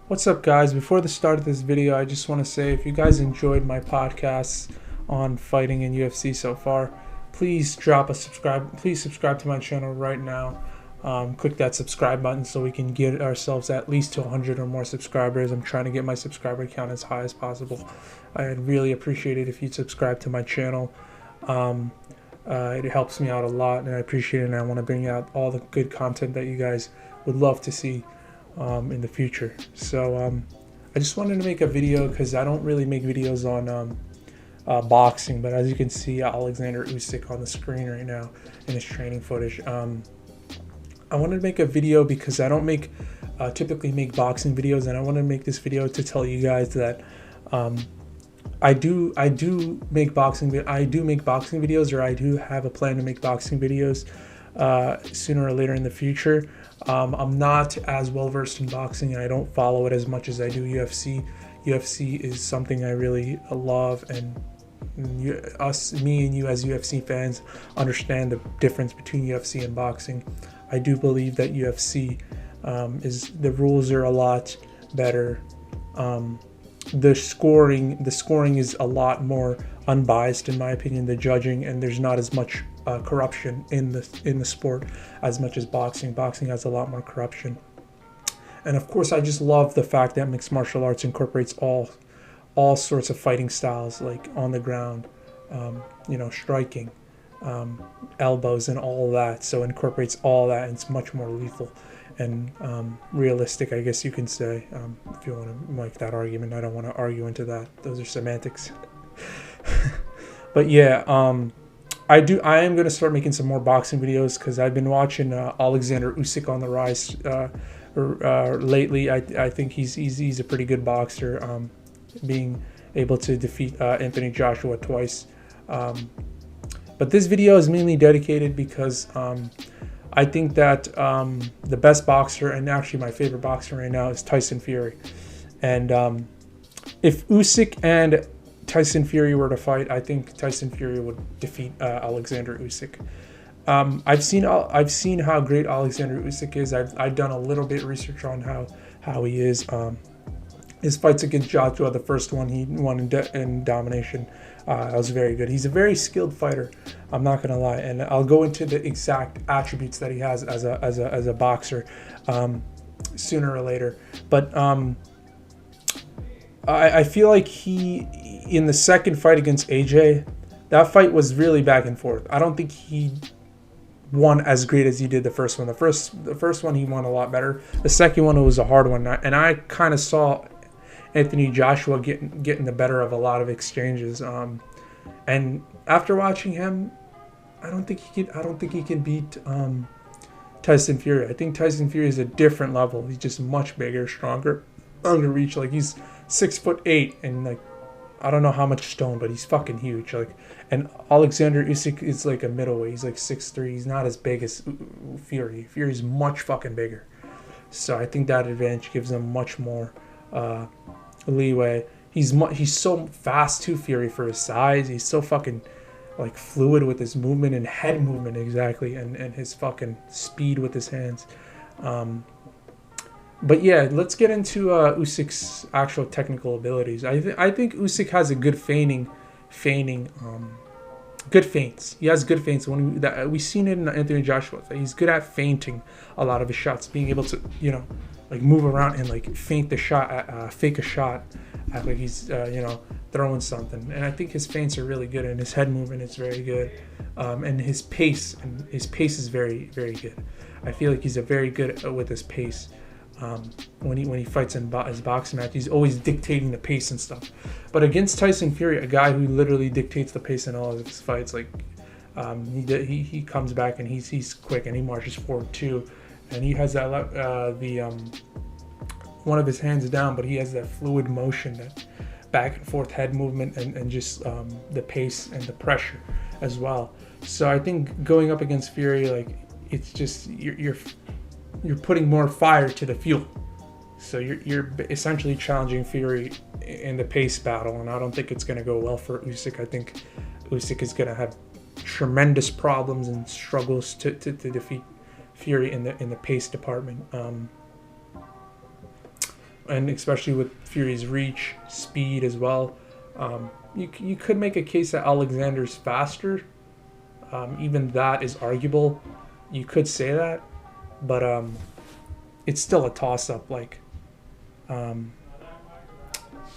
What's up, guys? Before the start of this video, I just want to say if you guys enjoyed my podcasts on fighting and UFC so far, please drop a subscribe. Please subscribe to my channel right now. Click that subscribe button so we can get ourselves at least to 100 or more subscribers. I'm trying to get my subscriber count as high as possible. I'd really appreciate it if you'd subscribe to my channel. It helps me out a lot, and I appreciate it, and I want to bring out all the good content that you guys would love to see in the future. So I just wanted to make a video because I don't really make videos on boxing, but as you can see, Oleksandr Usyk on the screen right now in his training footage. I wanted to make a video because I don't typically make boxing videos, and I want to make this video to tell you guys that I do make boxing videos, or I do have a plan to make boxing videos sooner or later in the future. I'm not as well versed in boxing, and I don't follow it as much as I do UFC. UFC is something I really love, and me and you as UFC fans understand the difference between UFC and boxing. I do believe that UFC the rules are a lot better. The scoring is a lot more unbiased, in my opinion, the judging, and there's not as much corruption in the sport as much as boxing. Boxing has a lot more corruption. And of course, I just love the fact that mixed martial arts incorporates all sorts of fighting styles, like on the ground, striking, elbows, and all that. So it incorporates all that, and it's much more lethal and realistic, I guess you can say, if you want to make that argument. I don't want to argue into that. Those are semantics. But yeah, I am going to start making some more boxing videos because I've been watching Oleksandr Usyk on the rise lately. I think he's a pretty good boxer, being able to defeat Anthony Joshua twice. But this video is mainly dedicated because I think that the best boxer, and actually my favorite boxer right now, is Tyson Fury. And if Usyk and Tyson Fury were to fight, I think Tyson Fury would defeat Oleksandr Usyk. I've seen how great Oleksandr Usyk is. I've done a little bit of research on how he is. His fights against Joshua, the first one he won in domination, was very good. He's a very skilled fighter, I'm not gonna lie, and I'll go into the exact attributes that he has as a boxer sooner or later. But I feel like in the second fight against AJ, that fight was really back and forth. I don't think he won as great as he did the first one. The first one he won a lot better. The second one, it was a hard one, and I kind of saw Anthony Joshua getting the better of a lot of exchanges. And after watching him, I don't think he can beat Tyson Fury. I think Tyson Fury is a different level. He's just much bigger, stronger, longer reach. Like, he's 6'8", and like, I don't know how much stone, but he's fucking huge. Like, and Oleksandr Usyk is like a middleweight. He's like 6'3". He's not as big as Fury. Fury's much fucking bigger. So I think that advantage gives him much more leeway. He's so fast too, Fury, for his size. He's so fucking like fluid with his movement and head movement, exactly, and his fucking speed with his hands. But yeah, let's get into Usyk's actual technical abilities. I think Usyk has a good good feints. He has good feints. We've seen it in Anthony Joshua. He's good at feinting a lot of his shots, being able to like move around and like feint the shot, fake a shot, act like he's throwing something. And I think his feints are really good, and his head movement is very good, and his pace is very, very good. I feel like he's a very good with his pace. When he fights in his boxing match, he's always dictating the pace and stuff. But against Tyson Fury, a guy who literally dictates the pace in all of his fights, like he comes back and he's quick and he marches forward too, and he has that one of his hands down, but he has that fluid motion, that back and forth head movement, and just the pace and the pressure as well. So I think going up against Fury, like, it's just you're putting more fire to the fuel. So you're essentially challenging Fury in the pace battle, and I don't think it's going to go well for Usyk. I think Usyk is going to have tremendous problems and struggles to defeat Fury in the pace department. and especially with Fury's reach, speed as well. You could make a case that Alexander's faster. Even that is arguable. You could say that, but it's still a toss-up. Like,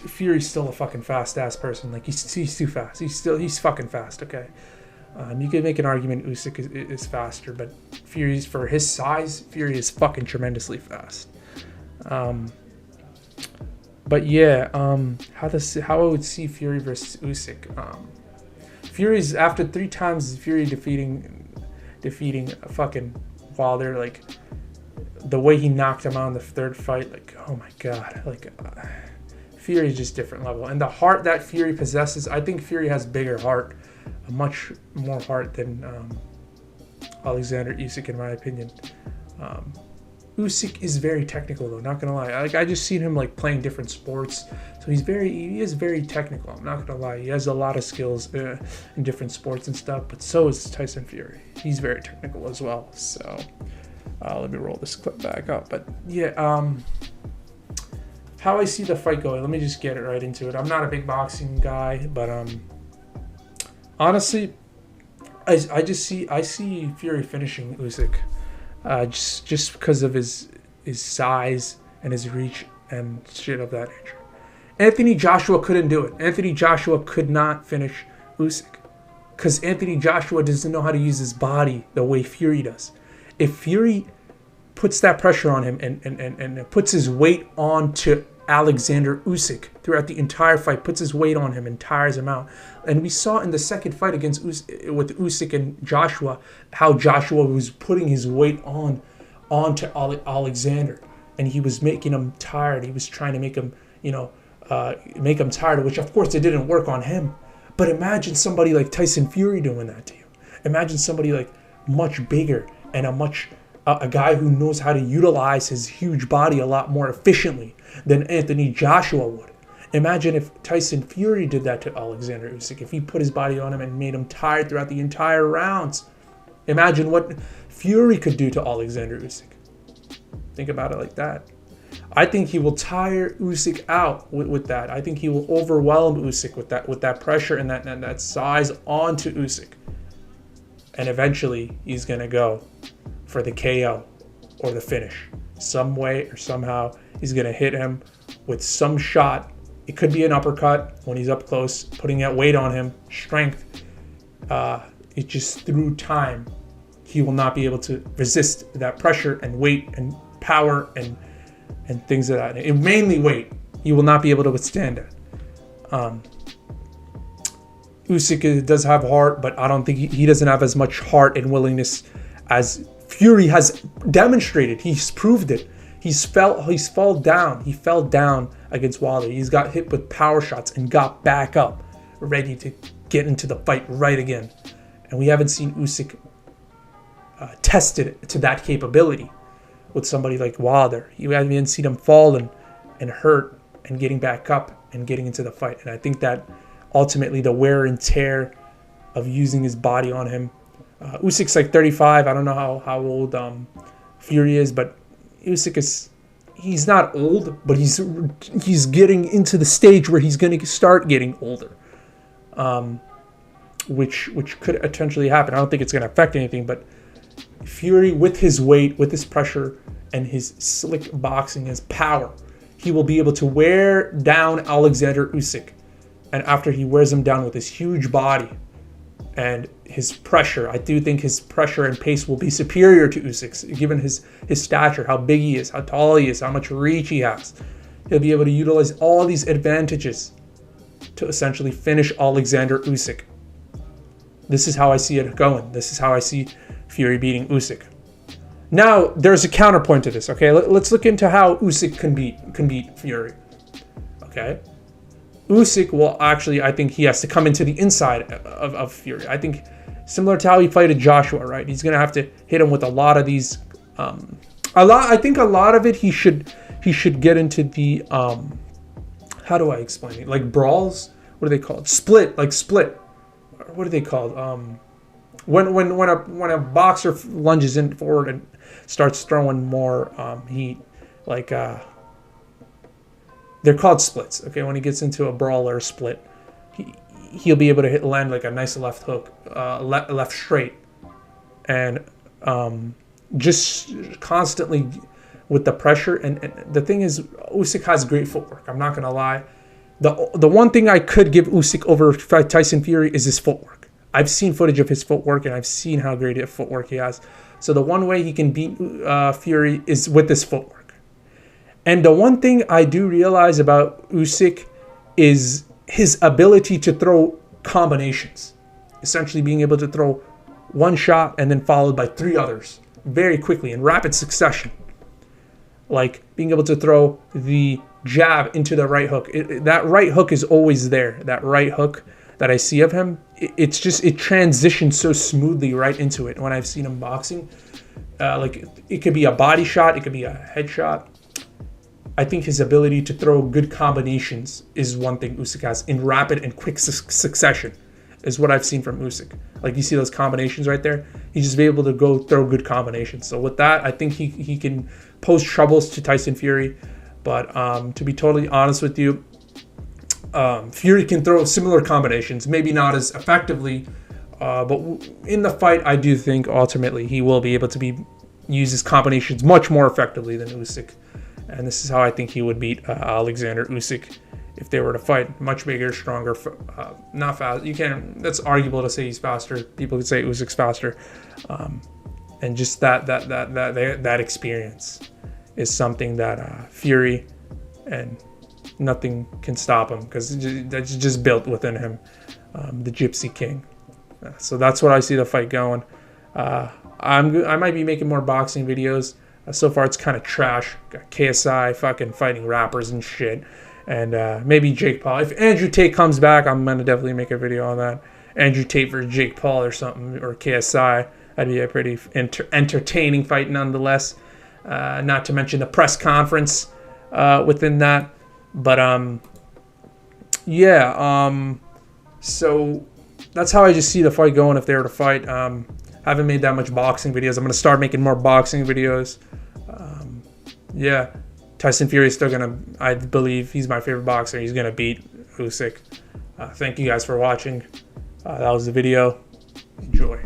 Fury's still a fucking fast-ass person. Like, he's too fast. He's fucking fast. Okay. You could make an argument Usyk is faster, but Fury's, for his size, Fury is fucking tremendously fast. But yeah, how I would see Fury versus Usyk. Fury's, after 3 times Fury defeating fucking Wilder, like the way he knocked him out in the 3rd fight, like, oh my god, like Fury's just different level. And the heart that Fury possesses, I think Fury has bigger heart, a much more heart than Oleksandr Usyk, in my opinion. Usyk is very technical though, not gonna lie. Like, I just seen him like playing different sports, so he is very technical. I'm not gonna lie. He has a lot of skills in different sports and stuff, but so is Tyson Fury. He's very technical as well. So let me roll this clip back up. But yeah, how I see the fight going. Let me just get it right into it. I'm not a big boxing guy, but honestly, I see Fury finishing Usyk. Just because of his size and his reach and shit of that nature. Anthony Joshua couldn't do it. Anthony Joshua could not finish Usyk because Anthony Joshua doesn't know how to use his body the way Fury does. If Fury puts that pressure on him and puts his weight onto Oleksandr Usyk throughout the entire fight, puts his weight on him and tires him out. And we saw in the second fight with Usyk and Joshua how Joshua was putting his weight onto Alexander, and he was making him tired. He was trying to make him, make him tired, which of course it didn't work on him. But imagine somebody like Tyson Fury doing that to you. Imagine somebody like much bigger and a guy who knows how to utilize his huge body a lot more efficiently than Anthony Joshua would. Imagine if Tyson Fury did that to Oleksandr Usyk, if he put his body on him and made him tired throughout the entire rounds. Imagine what Fury could do to Oleksandr Usyk. Think about it like that. I think he will tire Usyk out with that. I think he will overwhelm Usyk with that pressure and that size onto Usyk. And eventually he's going to go for the KO or the finish. Some way or somehow he's going to hit him with some shot. It could be an uppercut when he's up close, putting that weight on him, strength. It just through time, he will not be able to resist that pressure and weight and power and things of that. And mainly weight. He will not be able to withstand it. Usyk does have heart, but I don't think he doesn't have as much heart and willingness as Fury has demonstrated. He's proved it. He fell down against Wilder. He's got hit with power shots and got back up, ready to get into the fight right again. And we haven't seen Usyk tested to that capability with somebody like Wilder. You haven't seen him fall and hurt and getting back up and getting into the fight. And I think that ultimately the wear and tear of using his body on him. Usyk's like 35. I don't know how old Fury is, but Usyk he's not old, but he's getting into the stage where he's going to start getting older, which could potentially happen. I don't think it's going to affect anything, but Fury, with his weight, with his pressure, and his slick boxing, his power, he will be able to wear down Oleksandr Usyk. And after he wears him down with his huge body and his pressure, I do think his pressure and pace will be superior to Usyk's, given his stature, how big he is, how tall he is, how much reach he has. He'll be able to utilize all these advantages to essentially finish Oleksandr Usyk. This is how I see it going. This is how I see Fury beating Usyk. Now, there's a counterpoint to this, okay? Let's look into how Usyk can beat Fury, okay? Usyk will actually, I think he has to come into the inside of Fury. I think similar to how he fighted Joshua, right? He's going to have to hit him with a lot of these, I think a lot of it he should get into the, how do I explain it? Like brawls? What are they called? Split. What are they called? When a boxer lunges in forward and starts throwing more heat, like they're called splits. Okay, when he gets into a brawl or a split, he'll be able to land like a nice left hook, left straight, and just constantly with the pressure. And the thing is, Usyk has great footwork. I'm not gonna lie. The one thing I could give Usyk over Tyson Fury is his footwork. I've seen footage of his footwork, and I've seen how great a footwork he has. So the one way he can beat Fury is with his footwork. And the one thing I do realize about Usyk is his ability to throw combinations. Essentially being able to throw one shot and then followed by 3 others very quickly in rapid succession. Like being able to throw the jab into the right hook. That right hook is always there. That right hook that I see of him, it transitions so smoothly right into it. When I've seen him boxing, like it could be a body shot, it could be a head shot. I think his ability to throw good combinations is one thing Usyk has in rapid and quick succession, is what I've seen from Usyk. Like you see those combinations right there, he's just be able to go throw good combinations. So with that, I think he can pose troubles to Tyson Fury. But to be totally honest with you, Fury can throw similar combinations, maybe not as effectively, but in the fight, I do think ultimately he will be able to use his combinations much more effectively than Usyk. And this is how I think he would beat Oleksandr Usyk if they were to fight. Much bigger, stronger, not fast. That's arguable to say he's faster. People could say Usyk's faster, and just that experience is something that Fury and nothing can stop him, because that's just built within him, the Gypsy King. So that's what I see the fight going. I might be making more boxing videos. So far, it's kind of trash. Got KSI fucking fighting rappers and shit. And maybe Jake Paul. If Andrew Tate comes back, I'm going to definitely make a video on that. Andrew Tate versus Jake Paul or something, or KSI. That'd be a pretty entertaining fight nonetheless. Not to mention the press conference within that. But, yeah. So that's how I just see the fight going if they were to fight. Haven't made that much boxing videos. I'm going to start making more boxing videos. Yeah, Tyson Fury is still going to, I believe, he's my favorite boxer. He's going to beat Usyk. Thank you guys for watching. That was the video. Enjoy.